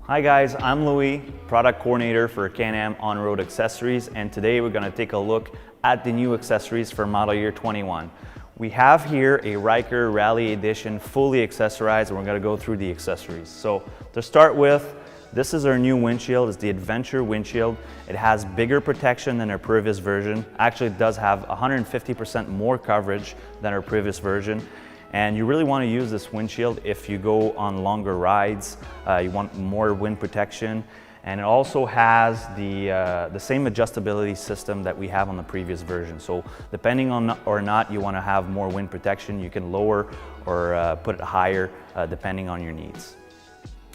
Hi guys, I'm Louis, product coordinator for Can-Am on-road accessories, and today we're going to take a look at the new accessories for model year 21. We have here a Ryker Rally Edition fully accessorized, and we're going to go through the accessories. So to start with, this is our new windshield. It's the Adventure windshield. It has bigger protection than our previous version. Actually, it does have 150% more coverage than our previous version. And you really want to use this windshield if you go on longer rides. You want more wind protection. And it also has the same adjustability system that we have on the previous version. So depending on or not you want to have more wind protection, you can lower or put it higher depending on your needs.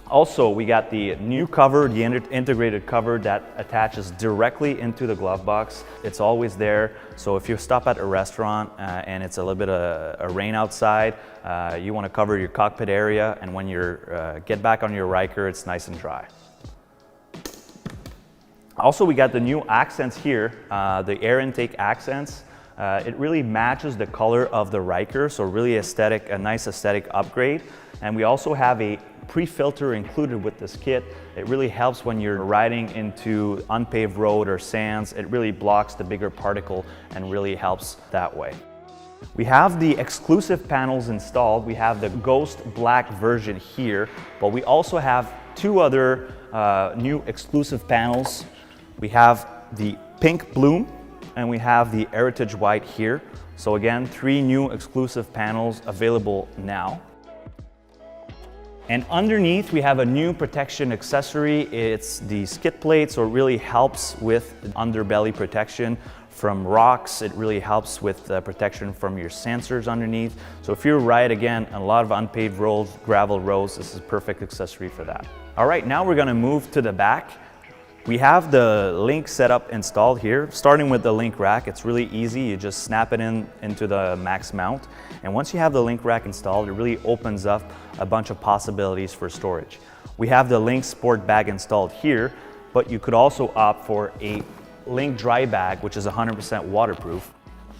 Also, we got the new cover, the integrated cover that attaches directly into the glove box. It's always there, so if you stop at a restaurant and it's a little bit of rain outside, you want to cover your cockpit area, and when you get back on your Ryker, it's nice and dry. Also, we got the new accents here, the air intake accents. It really matches the color of the Ryker, so really aesthetic, a nice aesthetic upgrade. And we also have a pre-filter included with this kit. It really helps when you're riding into unpaved road or sands. It really blocks the bigger particle and really helps that way. We have the exclusive panels installed. We have the Ghost Black version here, but we also have two other new exclusive panels. We have the Pink Bloom and we have the Heritage White here. So again, three new exclusive panels available now. And underneath we have a new protection accessory. It's the skid plate, so it really helps with underbelly protection from rocks. It really helps with protection from your sensors underneath. So if you ride again a lot of unpaved roads, gravel roads, this is a perfect accessory for that. All right, now we're gonna move to the back. We have the link setup installed here. Starting with the link rack, it's really easy. You just snap it into the max mount. And once you have the link rack installed, it really opens up a bunch of possibilities for storage. We have the link sport bag installed here, but you could also opt for a link dry bag, which is 100% waterproof,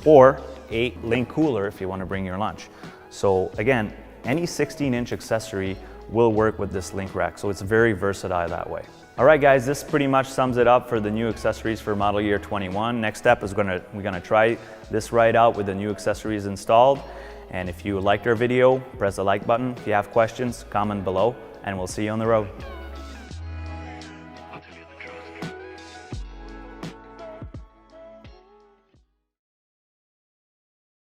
or a link cooler if you want to bring your lunch. So again, any 16-inch accessory will work with this link rack, so it's very versatile that way. All right guys, this pretty much sums it up for the new accessories for model year 21. Next step is we're gonna try this ride out with the new accessories installed. And if you liked our video, press the like button. If you have questions, comment below, and we'll see you on the road.